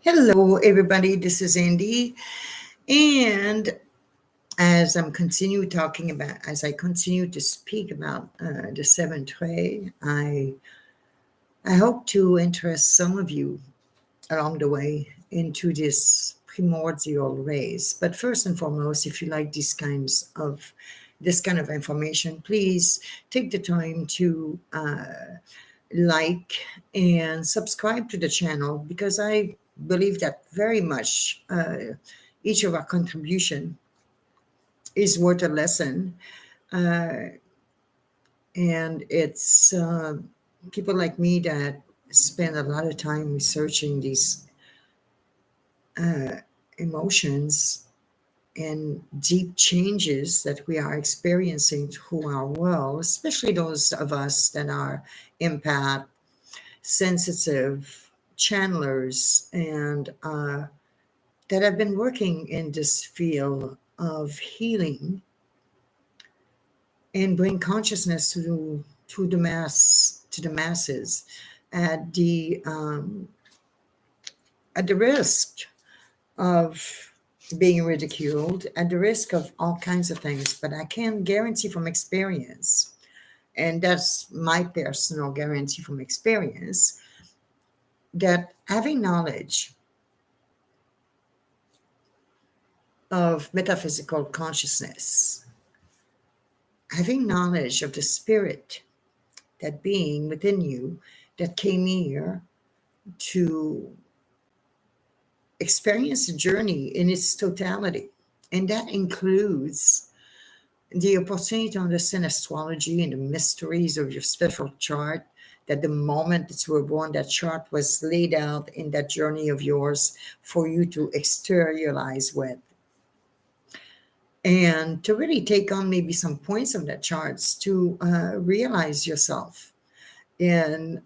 Hello, everybody. This is Andy, and as I continue to speak about the seventh ray, I hope to interest some of you along the way into this primordial rays. But first and foremost, if you like this kind of information, please take the time to like and subscribe to the channel because I believe that very much each of our contribution is worth a lesson. Uh, and it's people like me that spend a lot of time researching these uh, emotions and deep changes that we are experiencing through our world, especially those of us that are empath, sensitive, channelers, and that have been working in this field of healing and bring consciousness to the masses at the risk of being ridiculed, at the risk of all kinds of things. But I can guarantee from experience, and that's my personal guarantee from experience, that having knowledge of metaphysical consciousness, having knowledge of the spirit, that being within you that came here to experience the journey in its totality. And that includes the opportunity to understand astrology and the mysteries of your special chart, that the moment that you were born, that chart was laid out in that journey of yours for you to exteriorize with. And to really take on maybe some points of that charts to realize yourself in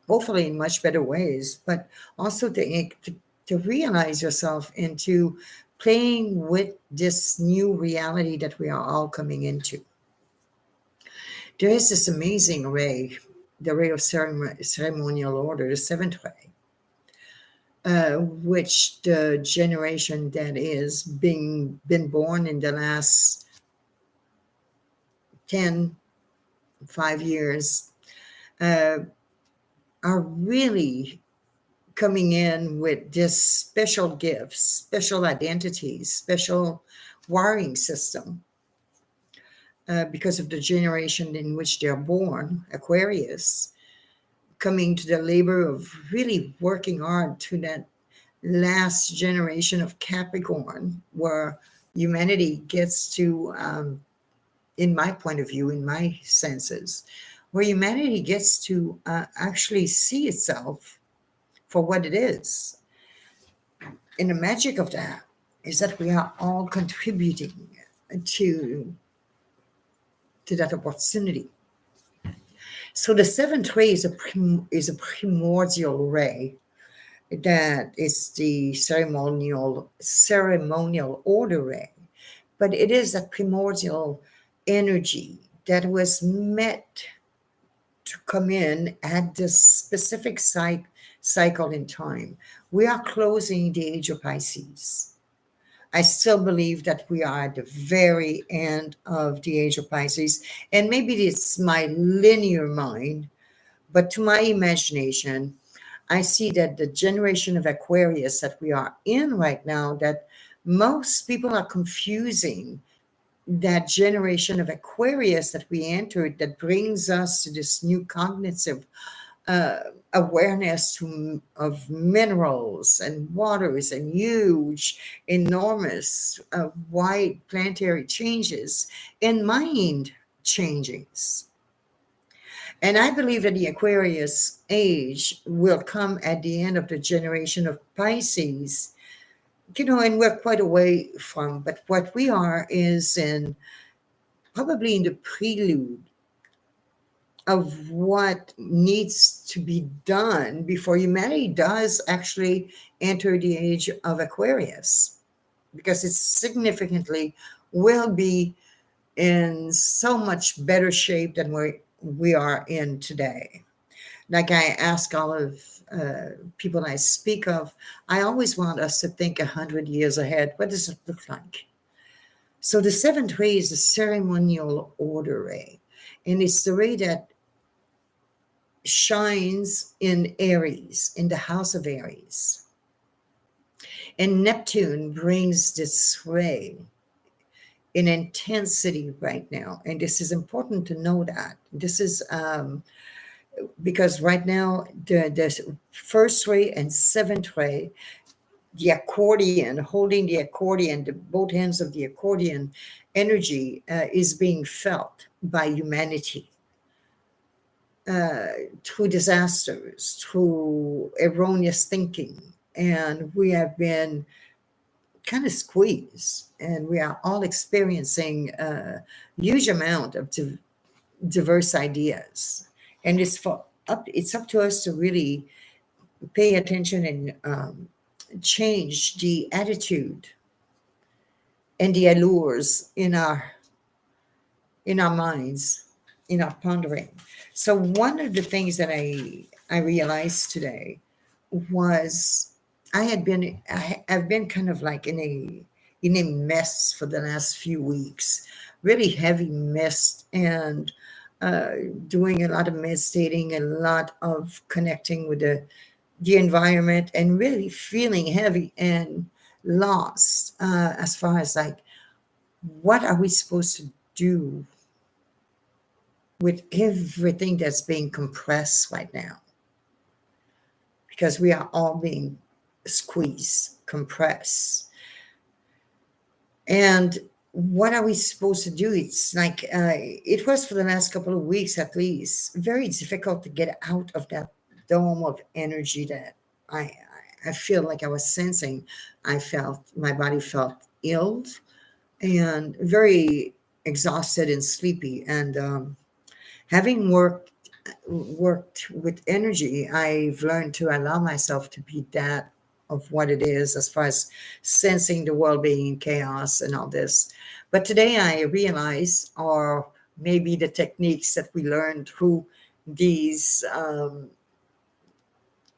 hopefully in much better ways, but also to realize yourself into playing with this new reality that we are all coming into. There is this amazing ray, the ray of ceremonial order, the seventh ray, which the generation that is been born in the last 5 years uh, are really coming in with this special gifts, special identities, special wiring system because of the generation in which they're born, Aquarius, coming to the labor of really working hard to that last generation of Capricorn, where humanity gets to, in my point of view, in my senses, where humanity gets to actually see itself for what it is. And the magic of that is that we are all contributing to that opportunity. So the seventh ray is a primordial ray that is the ceremonial order ray, but it is a primordial energy that was meant to come in at this specific cycle in time. We are closing the age of Pisces. I still believe that we are at the very end of the age of Pisces. And maybe it's my linear mind, but to my imagination, I see that the generation of Aquarius that we are in right now, that most people are confusing that generation of Aquarius that we entered, that brings us to this new cognitive awareness of minerals and waters and huge, enormous, wide planetary changes and mind changings. And I believe that the Aquarius age will come at the end of the generation of Pisces, and we're quite away from, but what we are is probably in the prelude of what needs to be done before humanity does actually enter the age of Aquarius, because it significantly will be in so much better shape than we are in today. Like I ask all of people I speak of, I always want us to think 100 years ahead. What does it look like? So the seventh ray is the ceremonial order ray, and it's the ray that shines in Aries, in the house of Aries. And Neptune brings this ray in intensity right now. And this is important to know that. This is because right now, the first ray and seventh ray, the accordion, holding the accordion, both hands of the accordion energy is being felt by humanity. Through disasters, through erroneous thinking. And we have been kind of squeezed, and we are all experiencing a huge amount of diverse ideas. And it's up to us to really pay attention and change the attitude and the allures in our minds, in our pondering. So one of the things that I realized today was I've been kind of like in a mess for the last few weeks, really heavy mess, and doing a lot of meditating, a lot of connecting with the environment, and really feeling heavy and lost as far as like what are we supposed to do with everything that's being compressed right now, because we are all being squeezed, compressed. And what are we supposed to do? It's like it was for the last couple of weeks at least very difficult to get out of that dome of energy that I feel like I was sensing. I felt my body felt ill and very exhausted and sleepy. And having worked with energy, I've learned to allow myself to be that of what it is as far as sensing the world being in chaos and all this. But today I realize, or maybe the techniques that we learned through these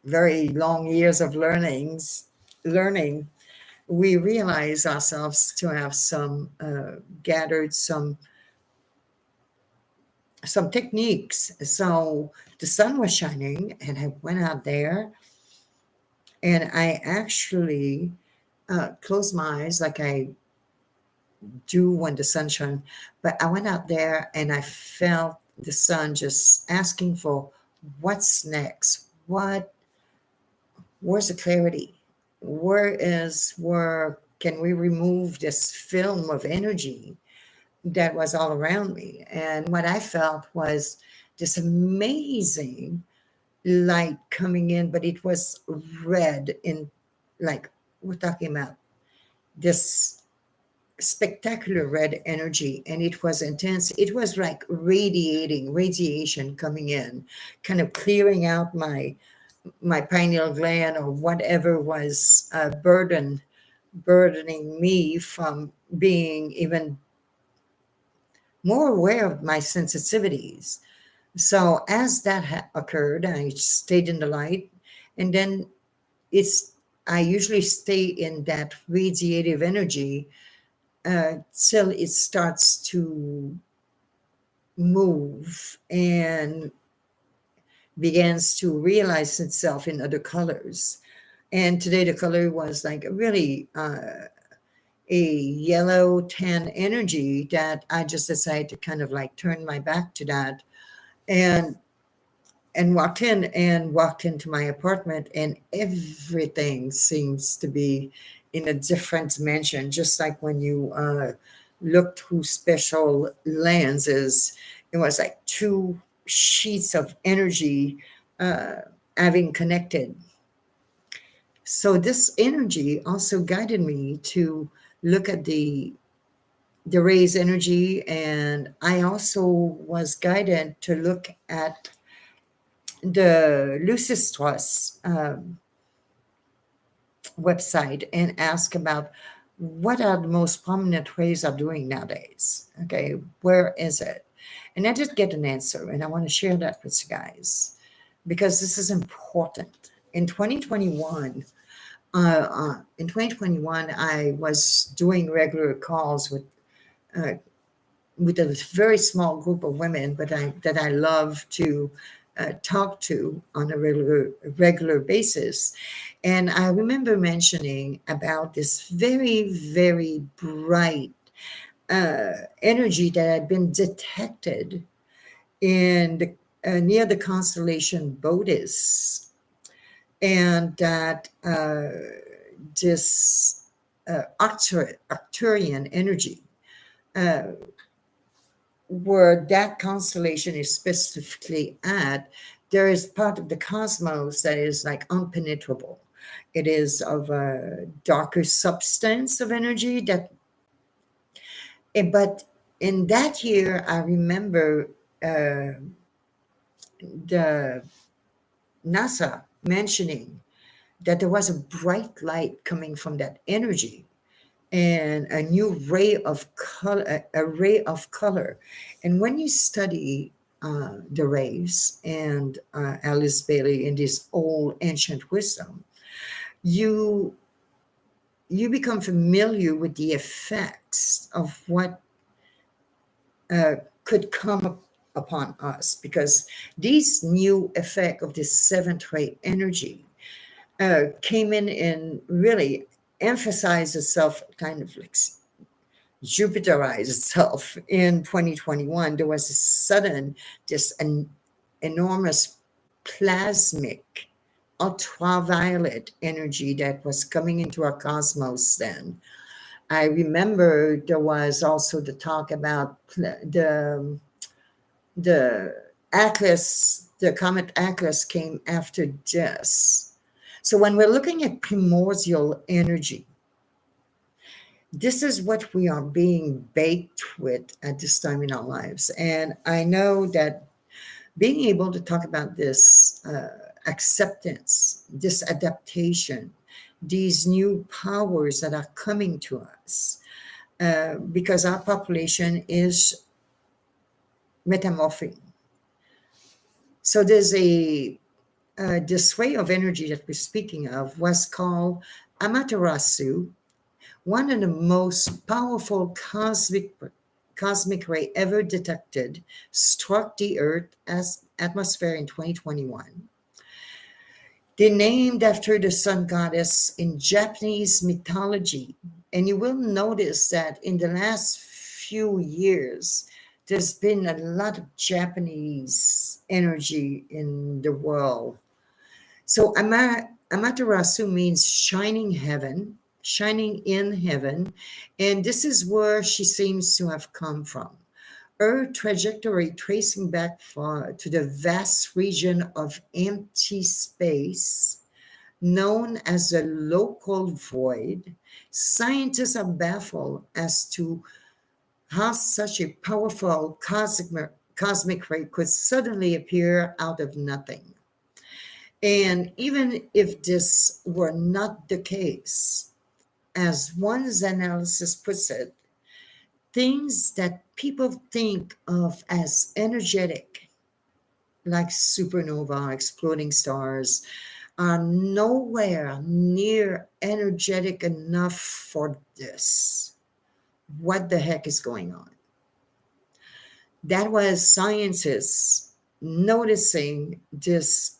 very long years of learning, we realize ourselves to have gathered some techniques. So the sun was shining, and I went out there, and I actually closed my eyes like I do when the sun shines. But I went out there and I felt the sun just asking for what's next. Where's the clarity? Where can we remove this film of energy that was all around me? And what I felt was this amazing light coming in, but it was red, in like we're talking about this spectacular red energy, and it was intense. It was like radiation coming in, kind of clearing out my pineal gland or whatever was burdening me from being even more aware of my sensitivities. So as that occurred, I stayed in the light, and then I usually stay in that radiative energy till it starts to move and begins to realize itself in other colors. And today the color was like really a yellow tan energy that I just decided to kind of like turn my back to that, and walked into my apartment, and everything seems to be in a different dimension, just like when you look through special lenses. It was like two sheets of energy having connected. So this energy also guided me to look at the rays energy, and I also was guided to look at the Lucis Trust website and ask about what are the most prominent rays are doing nowadays. Okay, where is it? And I did get an answer, and I want to share that with you guys. because this is important. In 2021, I was doing regular calls uh, with a very small group of women, but that I love to talk to on a regular basis. And I remember mentioning about this very, very bright energy that had been detected in near the constellation Badet, and that this Arcturian energy, where that constellation is specifically at, there is part of the cosmos that is like unpenetrable. It is of a darker substance of energy that, but in that year, I remember the NASA mentioning that there was a bright light coming from that energy and a new ray of color, a ray of color. And when you study the rays and Alice Bailey in this old ancient wisdom, you become familiar with the effects of what could come upon us, because this new effect of this seventh ray energy came in and really emphasized itself, kind of like Jupiterized itself in 2021. There was a sudden, just an enormous plasmic ultraviolet energy that was coming into our cosmos then. I remember there was also the talk about the Atlas, the comet Atlas came after this. So when we're looking at primordial energy, this is what we are being baked with at this time in our lives. And I know that being able to talk about this acceptance, this adaptation, these new powers that are coming to us, because our population is metamorphing. So there's this way of energy that we're speaking of was called Amaterasu, one of the most powerful cosmic ray ever detected, struck the Earth as atmosphere in 2021. They're named after the sun goddess in Japanese mythology. And you will notice that in the last few years, there's been a lot of Japanese energy in the world. So Amaterasu means shining heaven, shining in heaven, and this is where she seems to have come from. Her trajectory tracing back far to the vast region of empty space known as the local void. Scientists are baffled as to how such a powerful cosmic ray could suddenly appear out of nothing. And even if this were not the case, as one's analysis puts it, things that people think of as energetic, like supernova, exploding stars, are nowhere near energetic enough for this. What the heck is going on? That was scientists noticing this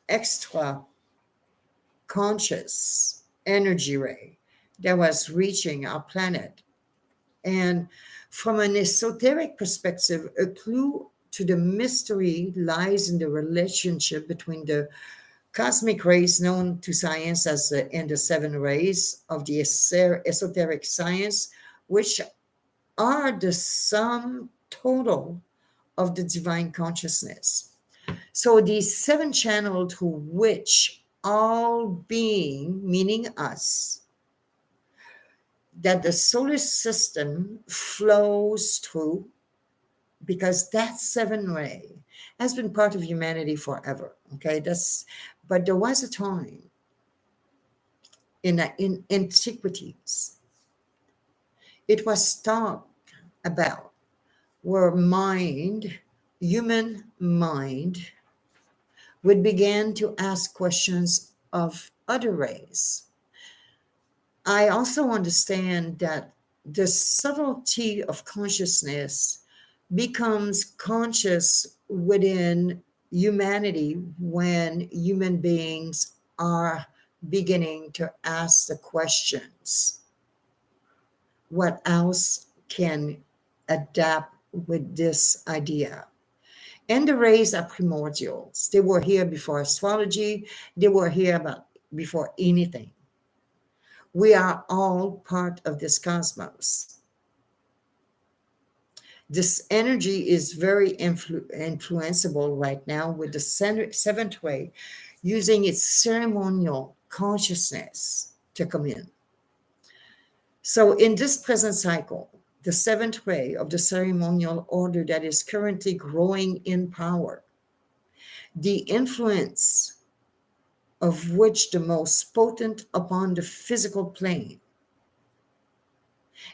extra conscious energy ray that was reaching our planet. And from an esoteric perspective, a clue to the mystery lies in the relationship between the cosmic rays known to science as the seven rays of the esoteric science, which are the sum total of the divine consciousness. So these seven channels through which all being, meaning us, that the solar system flows through, because that seven ray has been part of humanity forever. Okay, but there was a time in antiquities, it was talked about where human mind would begin to ask questions of other rays. I also understand that the subtlety of consciousness becomes conscious within humanity when human beings are beginning to ask the questions. What else can adapt with this idea? And the rays are primordials. They were here before astrology. They were here before anything. We are all part of this cosmos. This energy is very influenceable right now with the seventh ray using its ceremonial consciousness to come in. So in this present cycle, the seventh ray of the ceremonial order that is currently growing in power, the influence of which the most potent upon the physical plane.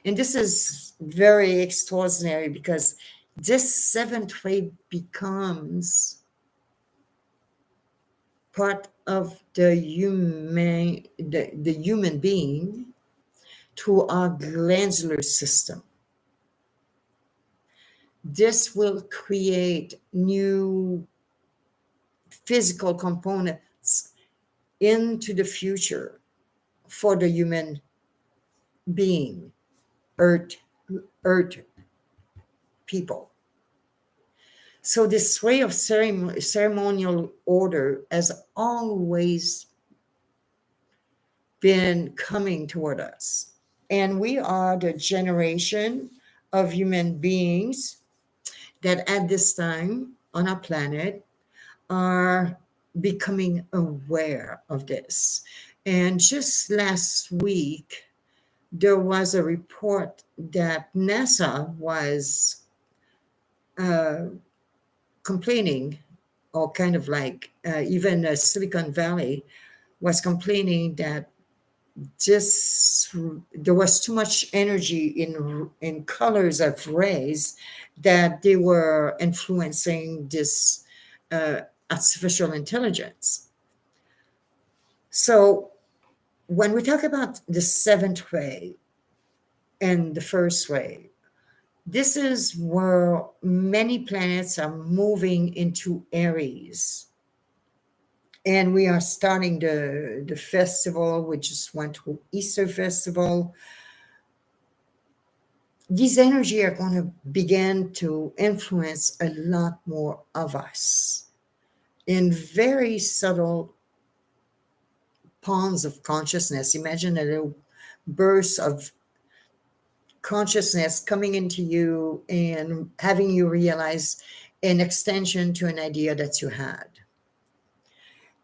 And this is very extraordinary because this seventh ray becomes part of the human being through our glandular system. This will create new physical components into the future for the human being, earth people. So this way of ceremonial order has always been coming toward us. And we are the generation of human beings that at this time on our planet are becoming aware of this. And just last week, there was a report that NASA was complaining, or kind of like even Silicon Valley was complaining that there was too much energy in colors of rays that they were influencing this artificial intelligence. So when we talk about the seventh ray and the first ray, this is where many planets are moving into Aries. And we are starting the festival. We just went to Easter festival. These energy are going to begin to influence a lot more of us in very subtle pawns of consciousness. Imagine a little burst of consciousness coming into you and having you realize an extension to an idea that you had.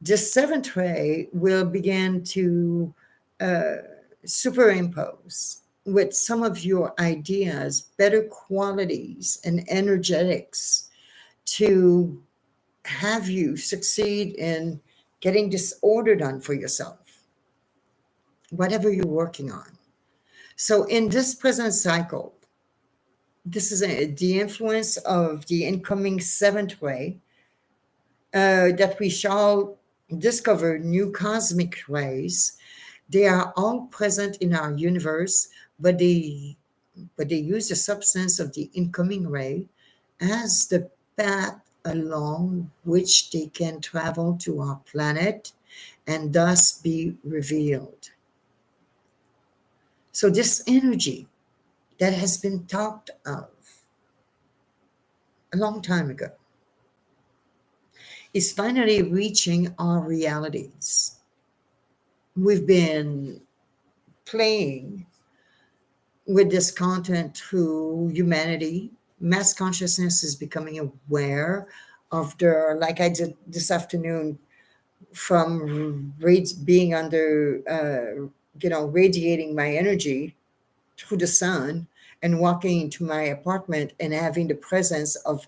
The seventh ray will begin to superimpose with some of your ideas, better qualities and energetics to have you succeed in getting this order done for yourself, whatever you're working on. So in this present cycle, this is the influence of the incoming seventh ray that we shall discover new cosmic rays. They are all present in our universe, but they use the substance of the incoming ray as the path along which they can travel to our planet and thus be revealed. So this energy that has been talked of a long time ago is finally reaching our realities. We've been playing with this content through humanity. Mass consciousness is becoming aware of like I did this afternoon, from being under, radiating my energy through the sun and walking into my apartment and having the presence of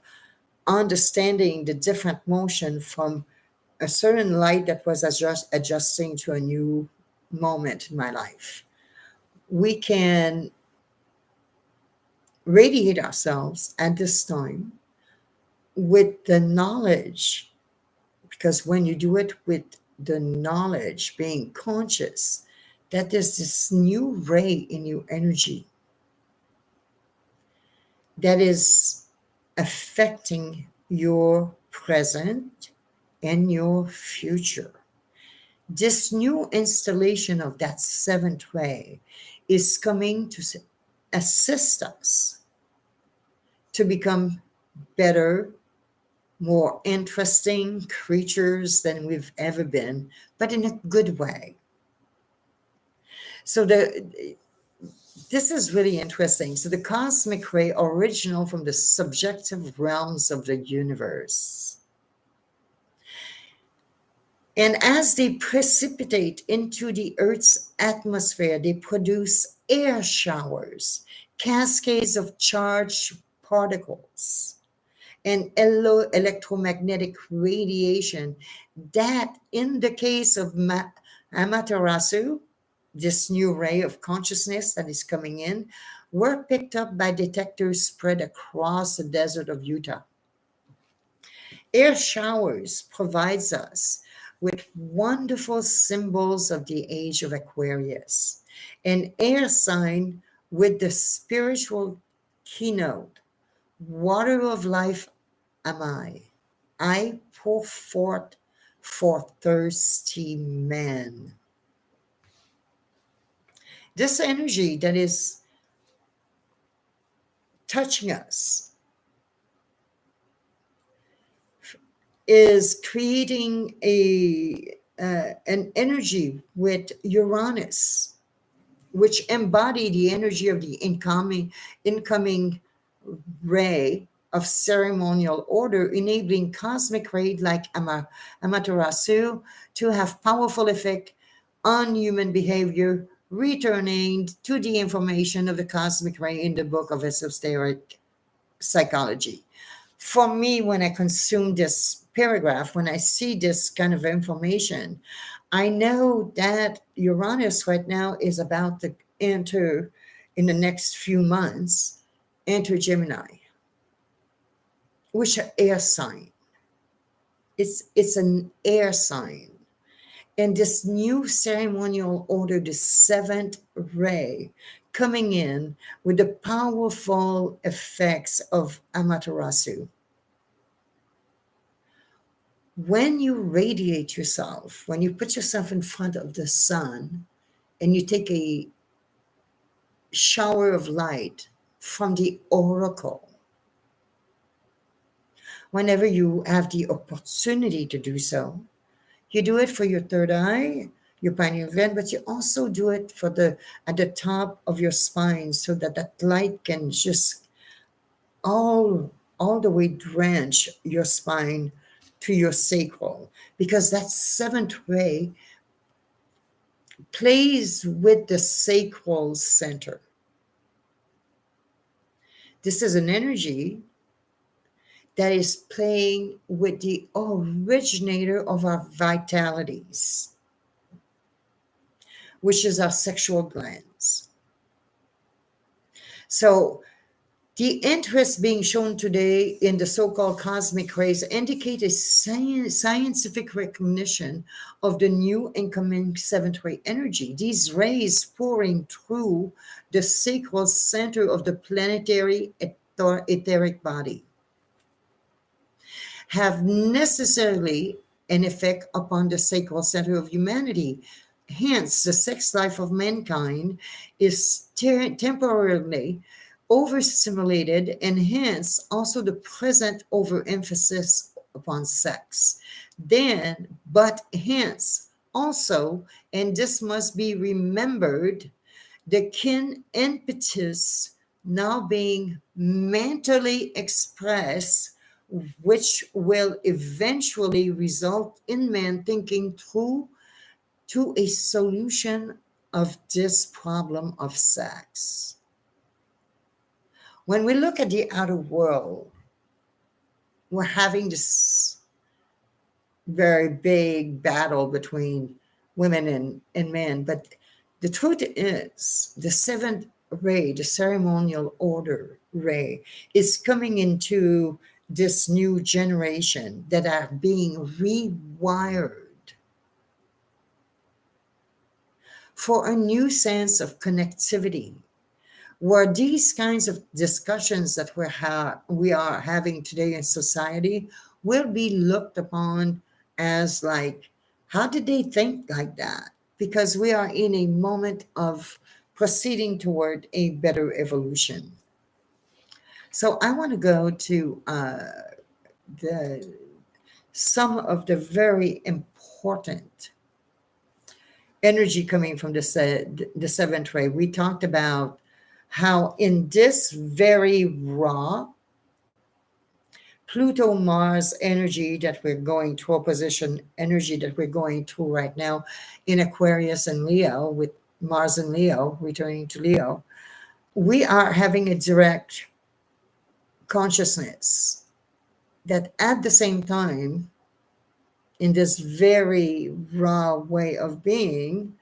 understanding the different motion from a certain light that was adjusting to a new moment in my life. We can radiate ourselves at this time with the knowledge Because when you do it with the knowledge, being conscious that there's this new ray in your energy that is affecting your present and your future. This new installation of that seventh ray is coming to assist us to become better, more interesting creatures than we've ever been, but in a good way. So this is really interesting. So the cosmic ray original from the subjective realms of the universe. And as they precipitate into the Earth's atmosphere, they produce air showers, cascades of charged particles, and electromagnetic radiation that, in the case of Amaterasu, this new ray of consciousness that is coming in, were picked up by detectors spread across the desert of Utah. Air showers provides us with wonderful symbols of the age of Aquarius, an air sign with the spiritual keynote, water of life am I pour forth for thirsty men. This energy that is touching us is creating an energy with Uranus, which embody the energy of the incoming ray of ceremonial order, enabling cosmic ray like Amaterasu to have powerful effect on human behavior, returning to the information of the cosmic ray in the book of Esoteric Psychology. For me, when I consume this paragraph, when I see this kind of information, I know that Uranus right now is about to enter, in the next few months, enter Gemini, which is an air sign. It's an air sign. And this new ceremonial order, the seventh ray, coming in with the powerful effects of Amaterasu. When you radiate yourself, when you put yourself in front of the sun and you take a shower of light from the oracle, whenever you have the opportunity to do so, you do it for your third eye, your pineal gland, but you also do it for at the top of your spine so that that light can just all the way drench your spine to your sacral, because that seventh ray plays with the sacral center. This is an energy that is playing with the originator of our vitalities, which is our sexual glands. So the interest being shown today in the so-called cosmic rays indicate a scientific recognition of the new incoming seventh ray energy. These rays pouring through the sacral center of the planetary etheric body have necessarily an effect upon the sacral center of humanity. Hence, the sex life of mankind is temporarily overstimulated, and hence also the present overemphasis upon sex. But hence also, and this must be remembered, the kin impetus now being mentally expressed, which will eventually result in man thinking through to a solution of this problem of sex. When we look at the outer world, we're having this very big battle between women and men. But the truth is, the seventh ray, the ceremonial order ray, is coming into this new generation that are being rewired for a new sense of connectivity, where these kinds of discussions that we are having today in society will be looked upon as like, how did they think like that? Because we are in a moment of proceeding toward a better evolution. So I want to go to the some of the very important energy coming from the seventh ray. We talked about how in this very raw Pluto Mars energy that we're going through, opposition energy that we're going through right now in Aquarius and Leo, with Mars and Leo returning to Leo, we are having a direct consciousness that at the same time, in this very raw way of being,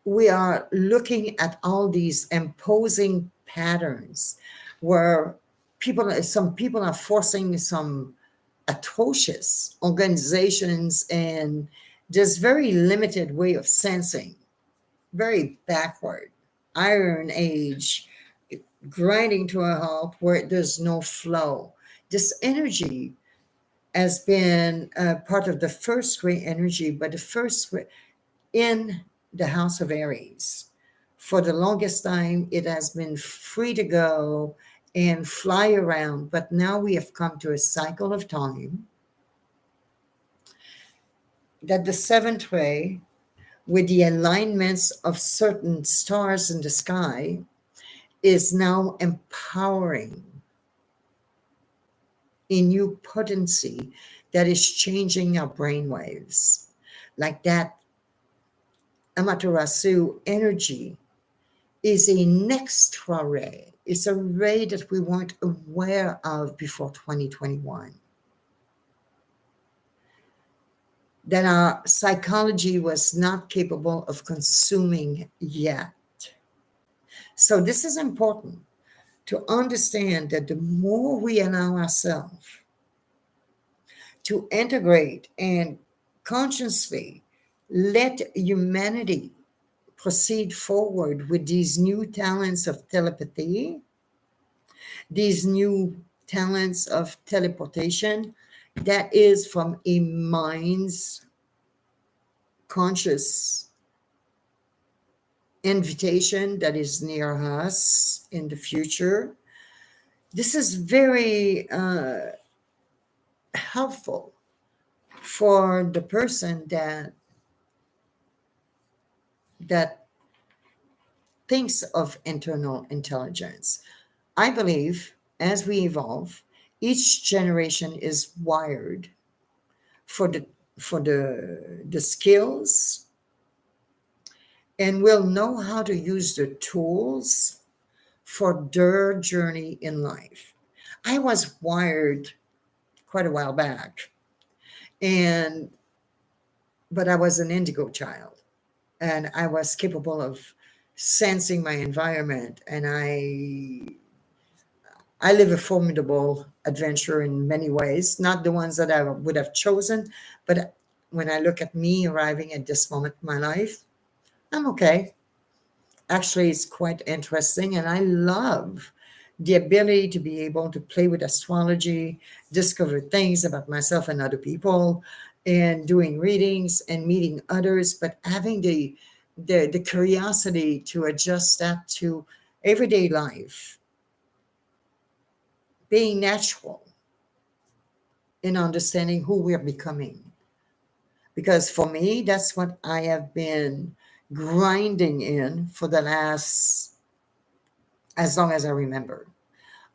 we are looking at all these imposing patterns where some people are forcing some atrocious organizations and this very limited way of sensing, very backward, iron age, grinding to a halt where there's no flow. This energy has been part of the first great energy, but the first in the house of Aries. For the longest time, it has been free to go and fly around, but now we have come to a cycle of time that the seventh ray, with the alignments of certain stars in the sky, is now empowering a new potency that is changing our brain waves. Like that Amaterasu energy is a next ray. It's a ray that we weren't aware of before 2021. That our psychology was not capable of consuming yet. So this is important to understand that the more we allow ourselves to integrate and consciously let humanity proceed forward with these new talents of telepathy, these new talents of teleportation, that is from a mind's conscious invitation that is near us in the future. This is very helpful for the person that thinks of internal intelligence. I believe as we evolve, each generation is wired for the skills and will know how to use the tools for their journey in life. I was wired quite a while back, but I was an indigo child, and I was capable of sensing my environment, and I live a formidable adventure in many ways, not the ones that I would have chosen, but when I look at me arriving at this moment in my life, I'm okay. Actually, it's quite interesting, and I love the ability to be able to play with astrology, discover things about myself and other people, and doing readings and meeting others, but having the curiosity to adjust that to everyday life, being natural in understanding who we're becoming. Because for me, that's what I have been grinding in for the last, as long as I remember.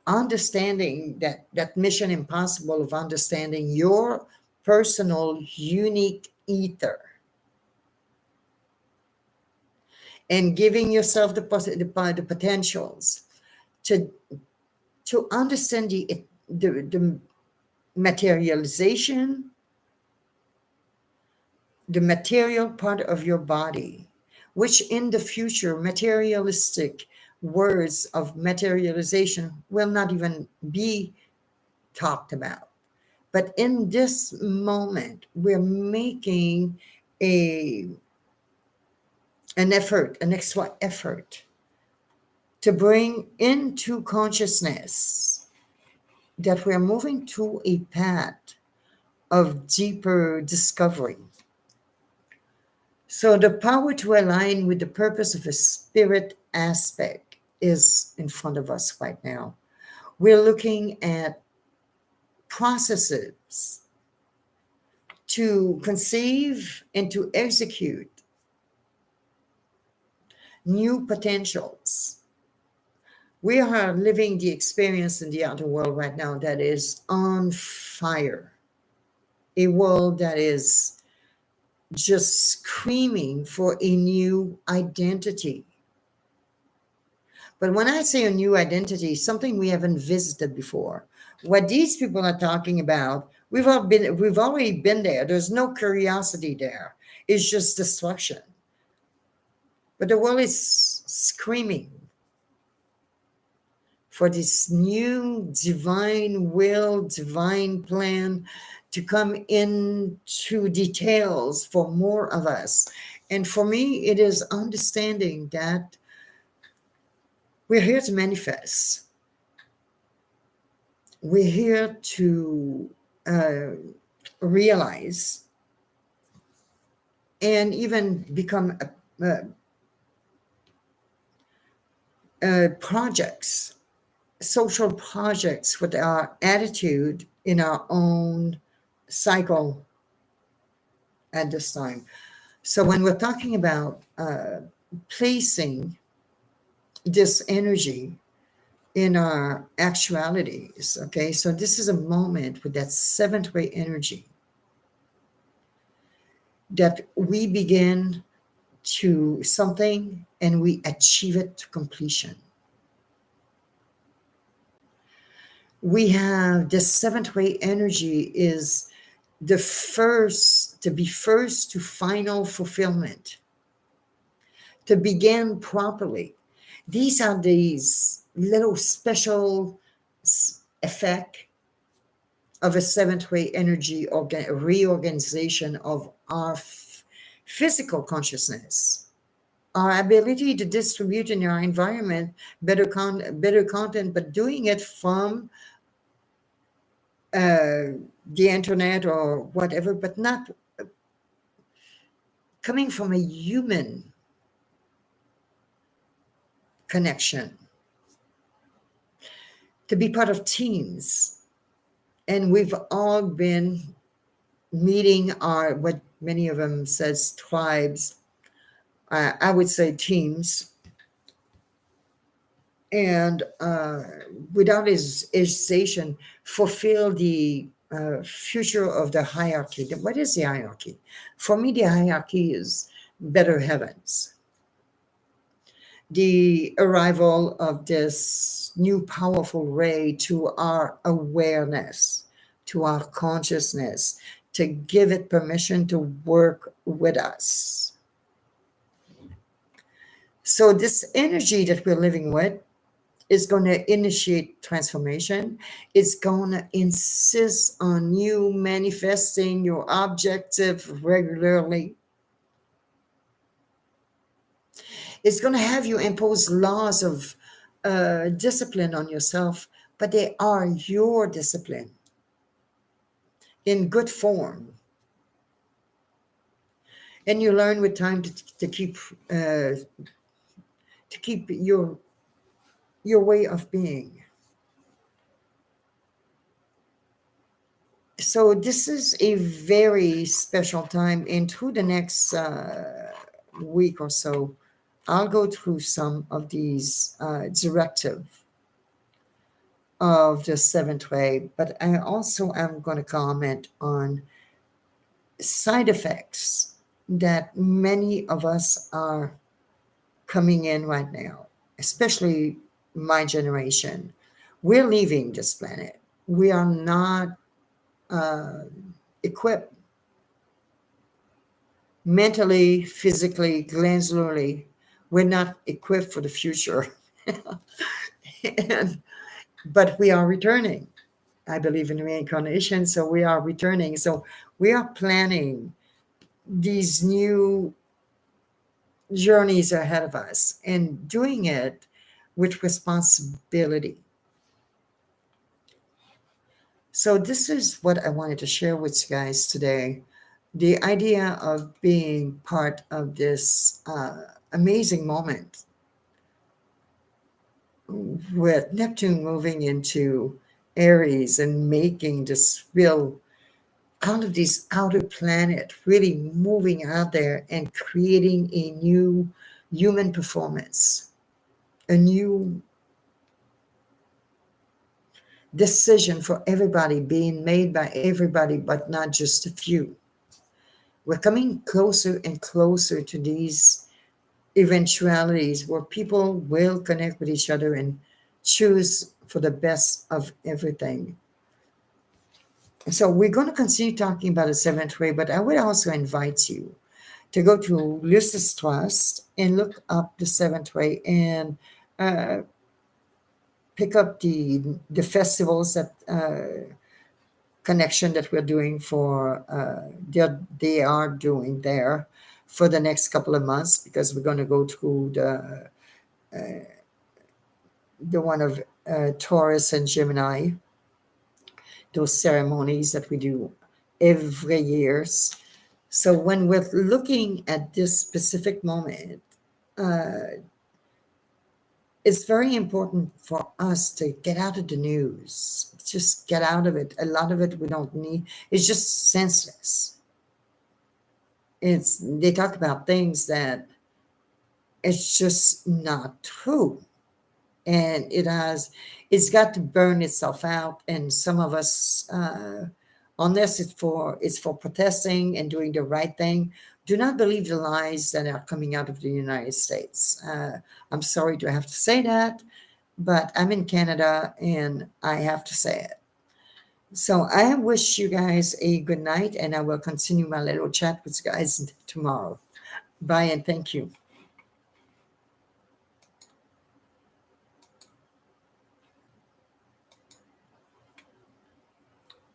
Understanding that mission impossible of understanding your personal unique ether and giving yourself the potentials to understand the materialization, the material part of your body, which in the future, materialistic words of materialization will not even be talked about. But in this moment, we're making an effort, an extra effort to bring into consciousness that we're moving to a path of deeper discovery. So the power to align with the purpose of a spirit aspect is in front of us right now. We're looking at processes to conceive and to execute new potentials. We are living the experience in the outer world right now that is on fire. A world that is just screaming for a new identity. But when I say a new identity, something we haven't visited before. What these people are talking about, we've already been there. There's no curiosity there. It's just destruction. But the world is screaming for this new divine will, divine plan to come into details for more of us. And for me, it is understanding that we're here to manifest. We're here to realize and even become projects, social projects with our attitude in our own cycle at this time. So when we're talking about placing this energy in our actualities, okay, so this is a moment with that seventh way energy that we begin to something and we achieve it to completion. We have the seventh way energy is the first to final fulfillment, to begin properly. These are these little special effect of a seventh way energy reorganization of our physical consciousness, our ability to distribute in our environment better content, but doing it from the internet or whatever, but not coming from a human connection, to be part of teams. And we've all been meeting our, what many of them says, tribes. I would say teams. And without hesitation, fulfill the future of the hierarchy. What is the hierarchy? For me, the hierarchy is better heavens. The arrival of this new powerful ray to our awareness, to our consciousness, to give it permission to work with us. So this energy that we're living with is going to initiate transformation. It's going to insist on you manifesting your objective regularly. It's going to have you impose laws of discipline on yourself, but they are your discipline in good form. And you learn with time to keep your way of being. So this is a very special time, and through the next week or so, I'll go through some of these directives of the seventh way, but I also am going to comment on side effects that many of us are coming in right now, especially my generation. We're leaving this planet. We are not equipped mentally, physically, glandularly. We're not equipped for the future. But we are returning. I believe in reincarnation, so we are returning. So we are planning these new journeys ahead of us and doing it with responsibility. So this is what I wanted to share with you guys today. The idea of being part of this amazing moment with Neptune moving into Aries and making this real, out of this outer planet, really moving out there and creating a new human performance, a new decision for everybody being made by everybody, but not just a few. We're coming closer and closer to these eventualities where people will connect with each other and choose for the best of everything. So we're going to continue talking about the seventh ray, but I would also invite you to go to Lucis Trust and look up the seventh ray and pick up the festivals that connection that we're doing for they are doing there for the next couple of months, because we're going to go through the one of Taurus and Gemini, those ceremonies that we do every year. So when we're looking at this specific moment, it's very important for us to get out of the news. Just get out of it. A lot of it we don't need. It's just senseless. They talk about things that it's just not true. And it's got to burn itself out. And some of us, unless it's for protesting and doing the right thing, do not believe the lies that are coming out of the United States. I'm sorry to have to say that, but I'm in Canada and I have to say it. So I wish you guys a good night, and I will continue my little chat with you guys tomorrow. Bye and thank you.